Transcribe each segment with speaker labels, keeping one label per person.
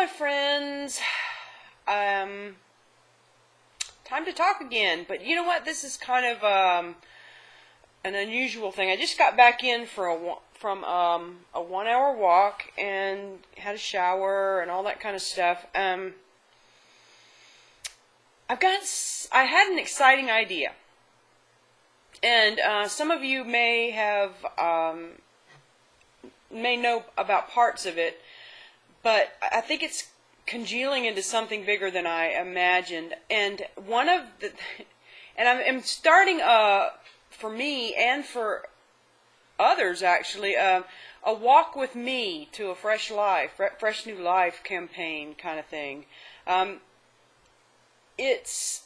Speaker 1: my friends. Time to talk again. But you know what? This is kind of an unusual thing. I just got back in from a 1 hour walk and had a shower and all that kind of stuff. I had an exciting idea. And some of you may know about parts of it, but I think it's congealing into something bigger than I imagined. And I'm starting for me and for others actually a walk with me to a fresh life, fresh new life campaign kind of thing. Here's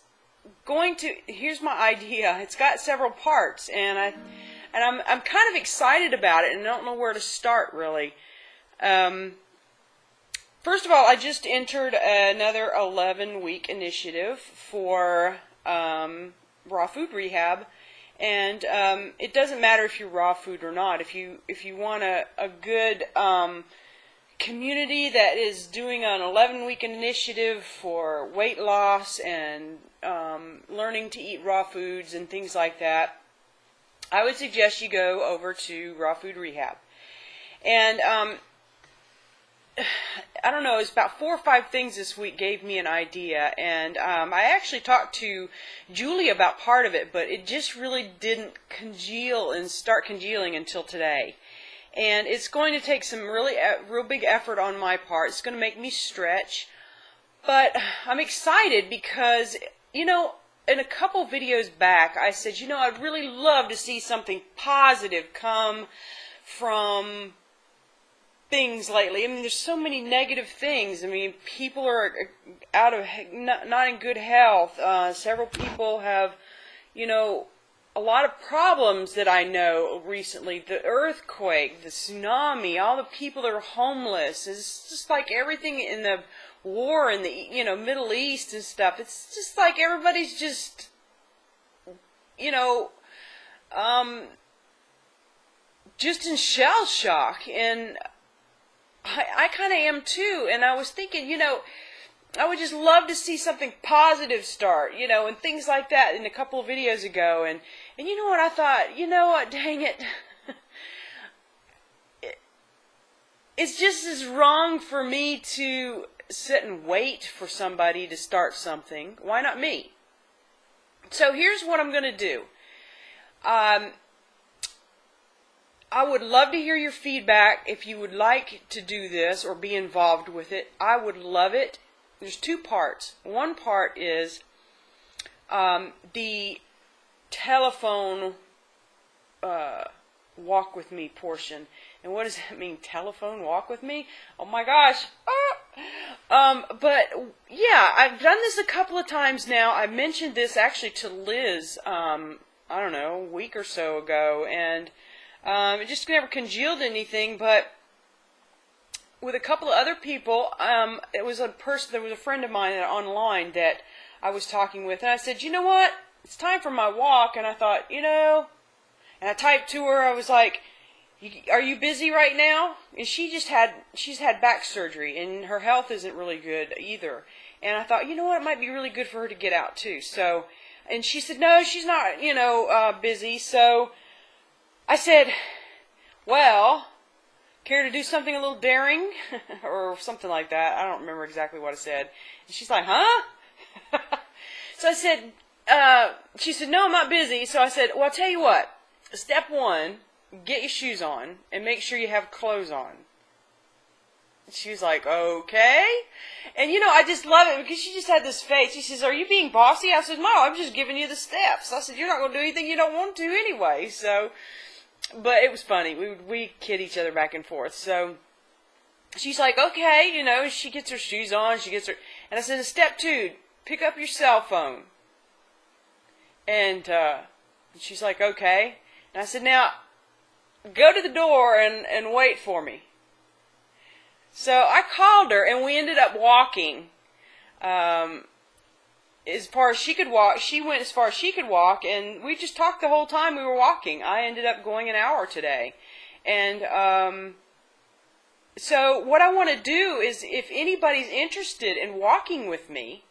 Speaker 1: my idea. It's got several parts, and I'm kind of excited about it, and I don't know where to start really. First of all, I just entered another 11-week initiative for raw food rehab, and it doesn't matter if you're raw food or not. If you want a good community that is doing an 11-week initiative for weight loss and learning to eat raw foods and things like that, I would suggest you go over to Raw Food Rehab. And I don't know, it's about 4 or 5 things this week gave me an idea, and I actually talked to Julie about part of it, but it just really didn't congeal and start congealing until today. And it's going to take some real big effort on my part. It's going to make me stretch, but I'm excited because, in a couple videos back, I said, I'd really love to see something positive come from things lately. I mean, there's so many negative things. I mean, people are not in good health. Several people have, a lot of problems that I know recently. The earthquake, the tsunami, all the people that are homeless. It's just like everything in the war in the Middle East and stuff. It's just like everybody's just just in shell shock, and I kind of am too. And I was thinking, I would just love to see something positive start, and things like that in a couple of videos ago. And you know what, I thought, dang it. It's just as wrong for me to sit and wait for somebody to start something. Why not me? So here's what I'm going to do. I would love to hear your feedback if you would like to do this or be involved with it. I would love it. There's 2 parts. One part is the telephone walk with me portion. And what does that mean? Telephone walk with me? Oh my gosh. But yeah, I've done this a couple of times now. I mentioned this actually to Liz, I don't know, a week or so ago, and it just never congealed anything. But with a couple of other people, there was a friend of mine online that I was talking with, and I said, you know what? It's time for my walk. And I thought, and I typed to her, I was like, are you busy right now? And she's had back surgery, and her health isn't really good either. And I thought, it might be really good for her to get out too. So, and she said, no, she's not, busy. So I said, well, care to do something a little daring? Or something like that. I don't remember exactly what I said. And she's like, huh? So I said, she said, no, I'm not busy. So I said, well, I'll tell you what. Step 1, get your shoes on and make sure you have clothes on. She was like, okay. And I just love it because she just had this face. She says, are you being bossy? I said, no, I'm just giving you the steps. I said, you're not going to do anything you don't want to anyway. So, but it was funny. We kid each other back and forth. So she's like, okay, she gets her shoes on. And I said, step 2, pick up your cell phone. And she's like, okay. And I said, now, go to the door and wait for me. So I called her, and we ended up walking as far as she could walk. She went as far as she could walk, and we just talked the whole time we were walking. I ended up going an hour today. And So what I want to do is, if anybody's interested in walking with me,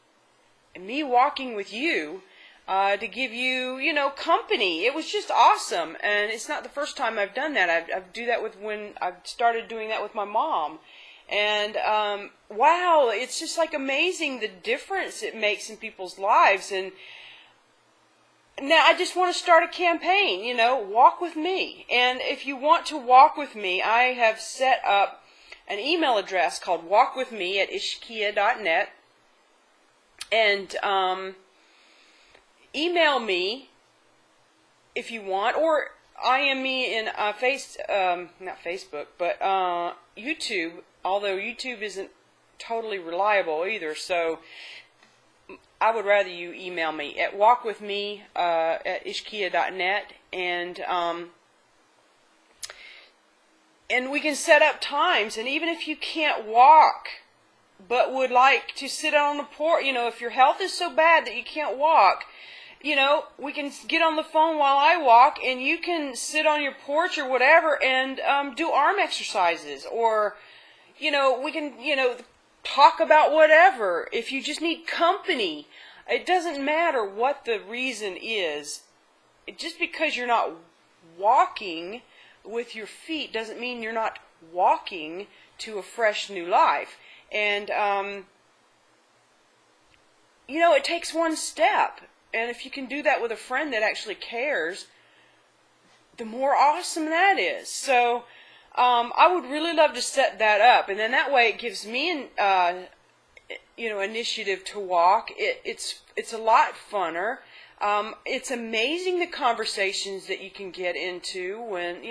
Speaker 1: and me walking with you, to give you, company. It was just awesome, and it's not the first time I've done that. I do that when I started doing that with my mom, and wow, it's just like amazing the difference it makes in people's lives. And now I just want to start a campaign, walk with me. And if you want to walk with me, I have set up an email address called walkwithme@ishkiia.net, and email me if you want, or IM me in not Facebook, but YouTube, although YouTube isn't totally reliable either, so I would rather you email me at walkwithme at ishkiia.net, and we can set up times. And even if you can't walk but would like to sit on the porch, if your health is so bad that you can't walk, we can get on the phone while I walk, and you can sit on your porch or whatever and do arm exercises, or we can talk about whatever. If you just need company, it doesn't matter what the reason is. Just because you're not walking with your feet doesn't mean you're not walking to a fresh new life. And it takes one step. And if you can do that with a friend that actually cares, the more awesome that is. So I would really love to set that up. And then that way it gives me an initiative to walk. It's a lot funner. It's amazing the conversations that you can get into when,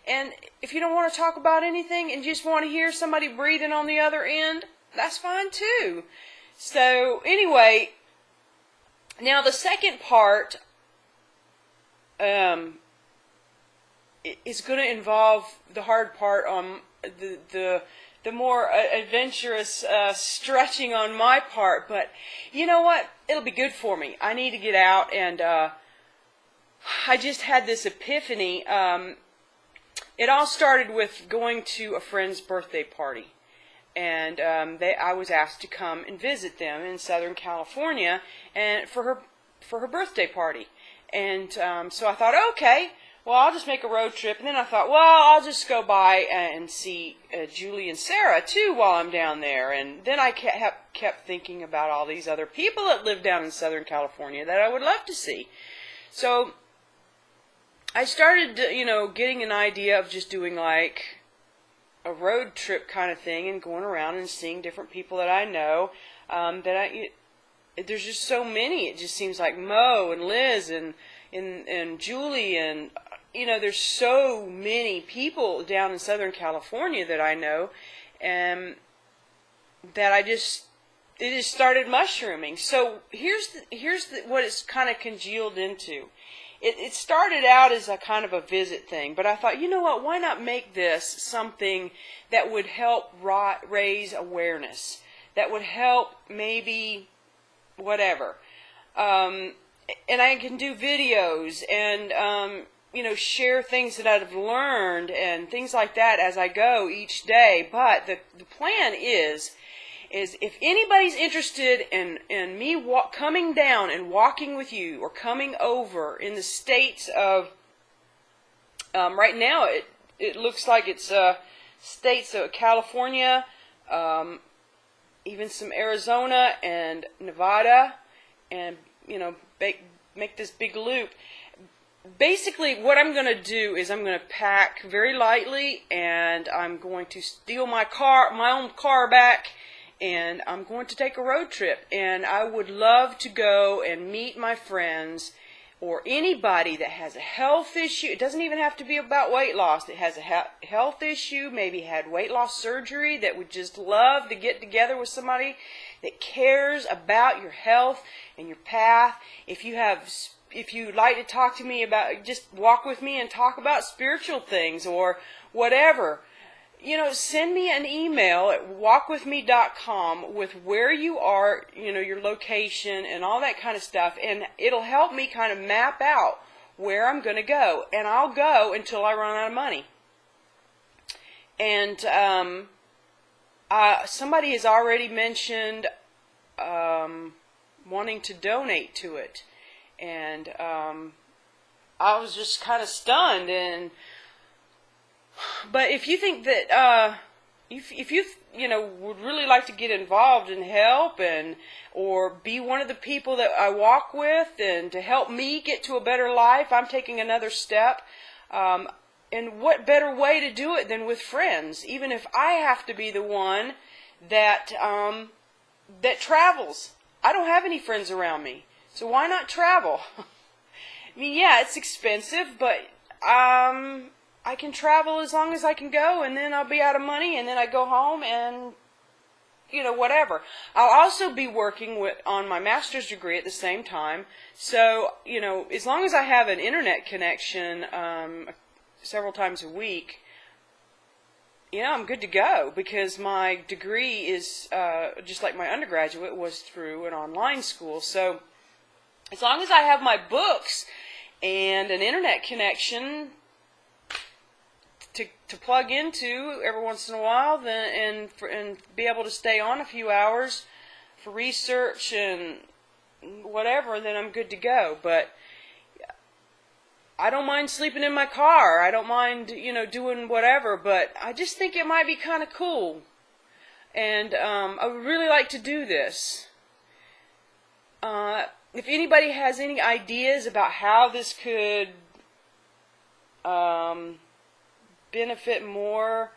Speaker 1: and if you don't want to talk about anything and just want to hear somebody breathing on the other end, that's fine too. So anyway, now the second part is going to involve the hard part on the more adventurous stretching on my part. But you know what? It'll be good for me. I need to get out, and I just had this epiphany. It all started with going to a friend's birthday party. And I was asked to come and visit them in Southern California, and for her birthday party. And so I thought, okay, well, I'll just make a road trip. And then I thought, well, I'll just go by and see Julie and Sarah too while I'm down there. And then I kept thinking about all these other people that live down in Southern California that I would love to see. So I started, getting an idea of just doing like a road trip kind of thing and going around and seeing different people that I know. There's just so many. It just seems like Mo and Liz and Julie, and there's so many people down in Southern California that I know, and that it just started mushrooming. So here's what it's kind of congealed into. It started out as a kind of a visit thing, but I thought, you know what, why not make this something that would help raise awareness, that would help maybe whatever. And I can do videos and, share things that I've learned and things like that as I go each day. But the plan is if anybody's interested in me coming down and walking with you, or coming over in the states of, right now it looks like it's states of California, even some Arizona and Nevada, and make this big loop. Basically, what I'm going to do is I'm going to pack very lightly, and I'm going to steal my own car back, and I'm going to take a road trip. And I would love to go and meet my friends, or anybody that has a health issue. It doesn't even have to be about weight loss. It has a health issue, maybe had weight loss surgery, that would just love to get together with somebody that cares about your health and your path. If you'd like to talk to me about, just walk with me and talk about spiritual things or whatever, send me an email at walkwithme.com with where you are, your location and all that kind of stuff, and it'll help me kind of map out where I'm going to go. And I'll go until I run out of money. And somebody has already mentioned wanting to donate to it. And I was just kind of stunned. But if you think that if you would really like to get involved and help or be one of the people that I walk with and to help me get to a better life, I'm taking another step. And what better way to do it than with friends? Even if I have to be the one that travels. I don't have any friends around me, so why not travel? I mean, yeah, it's expensive, but I can travel as long as I can go, and then I'll be out of money, and then I go home and, whatever. I'll also be working on my master's degree at the same time. So, as long as I have an internet connection several times a week, I'm good to go, because my degree is, just like my undergraduate, was through an online school. So, as long as I have my books and an internet connection to plug into every once in a while, and be able to stay on a few hours for research and whatever, then I'm good to go. But I don't mind sleeping in my car. I don't mind, doing whatever. But I just think it might be kind of cool, and I would really like to do this. If anybody has any ideas about how this could benefit more,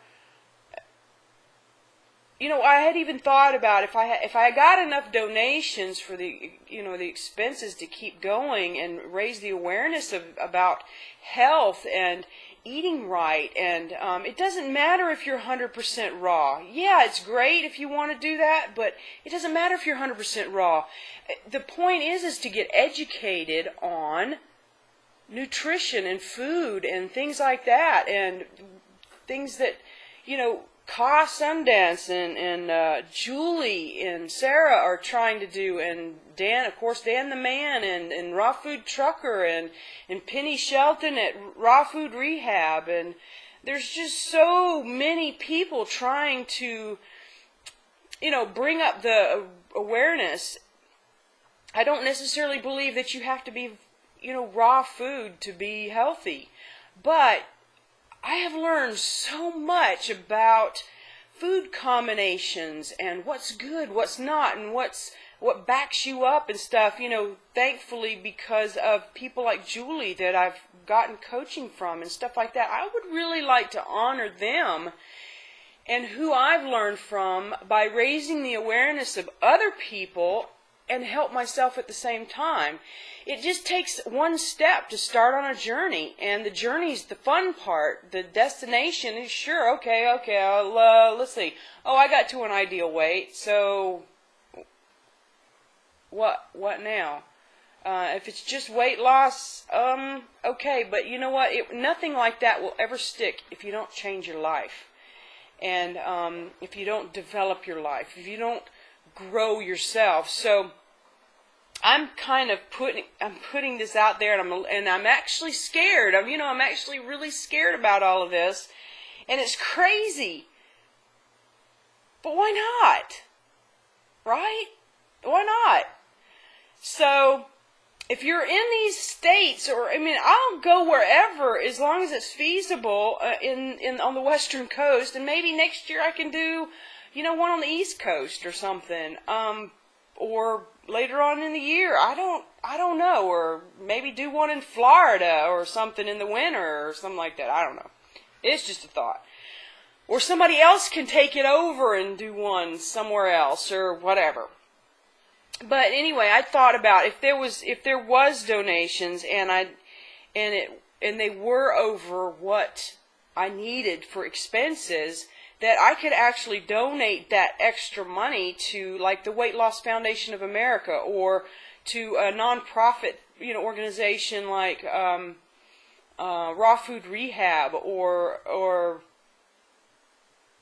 Speaker 1: I had even thought about if I got enough donations for the the expenses to keep going and raise the awareness about health and eating right, and it doesn't matter if you're 100% raw. Yeah, it's great if you want to do that, but it doesn't matter if you're 100% raw. The point is to get educated on nutrition and food and things like that, and things that Ka Sundance and Julie and Sarah are trying to do, and Dan, of course, Dan the Man, and Raw Food Trucker, and Penny Shelton at Raw Food Rehab, and there's just so many people trying to bring up the awareness. I don't necessarily believe that you have to be raw food to be healthy, but I have learned so much about food combinations and what's good, what's not, and what backs you up and stuff, thankfully, because of people like Julie that I've gotten coaching from and stuff like that. I would really like to honor them and who I've learned from by raising the awareness of other people and help myself at the same time. It just takes one step to start on a journey, and the journey's the fun part. The destination is sure, okay, let's see. Oh, I got to an ideal weight, so what now? If it's just weight loss, okay, but you know what? Nothing like that will ever stick if you don't change your life, and if you don't develop your life, if you don't grow yourself. So I'm kind of putting this out there, and I'm actually scared. I'm actually really scared about all of this, and it's crazy. But why not? Right? Why not? So if you're in these states, I'll go wherever as long as it's feasible on the Western Coast, and maybe next year I can do one on the East Coast or something, or later on in the year, I don't know, or maybe do one in Florida or something in the winter or something like that. I don't know. It's just a thought. Or somebody else can take it over and do one somewhere else or whatever. But anyway, I thought about if there was donations and they were over what I needed for expenses, that I could actually donate that extra money to, like, the Weight Loss Foundation of America, or to a nonprofit, organization like Raw Food Rehab, or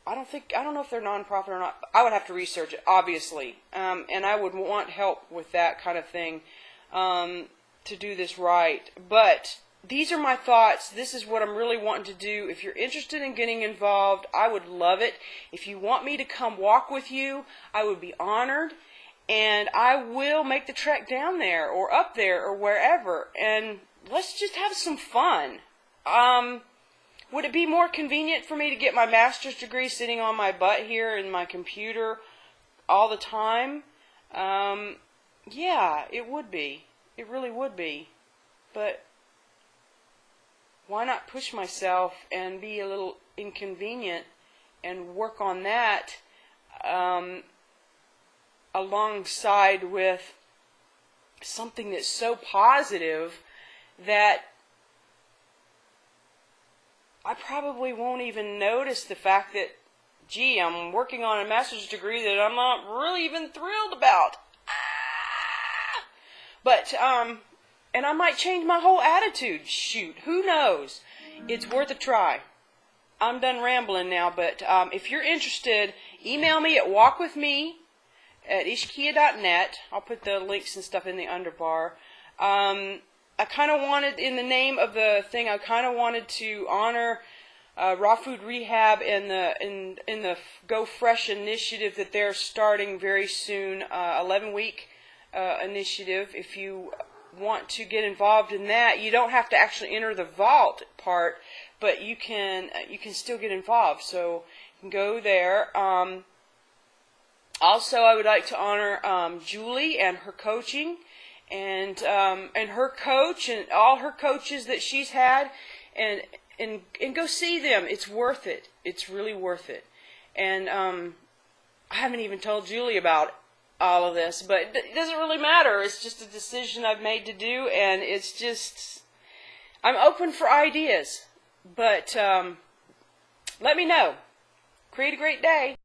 Speaker 1: I don't know if they're nonprofit or not. I would have to research it, obviously, and I would want help with that kind of thing to do this right. But these are my thoughts. This is what I'm really wanting to do. If you're interested in getting involved, I would love it. If you want me to come walk with you, I would be honored. And I will make the trek down there or up there or wherever. And let's just have some fun. Would it be more convenient for me to get my master's degree sitting on my butt here in my computer all the time? Yeah, it would be. It really would be. But why not push myself and be a little inconvenient and work on that alongside with something that's so positive that I probably won't even notice the fact that, gee, I'm working on a master's degree that I'm not really even thrilled about. But, and I might change my whole attitude. Shoot, who knows? It's worth a try. I'm done rambling now, but if you're interested, email me at walkwithme@ishkiia.net. I'll put the links and stuff in the underbar. I kind of wanted, in the name of the thing, I kind of wanted to honor Raw Food Rehab and in the Go Fresh initiative that they're starting very soon, 11-week initiative. If you want to get involved in that, you don't have to actually enter the vault part, but you can still get involved. So you can go there. Also, I would like to honor Julie and her coaching. And her coach and all her coaches that she's had, and go see them. It's worth it. It's really worth it. And I haven't even told Julie about all of this, but it doesn't really matter. It's just a decision I've made to do, and it's just, I'm open for ideas. But let me know. Create a great day.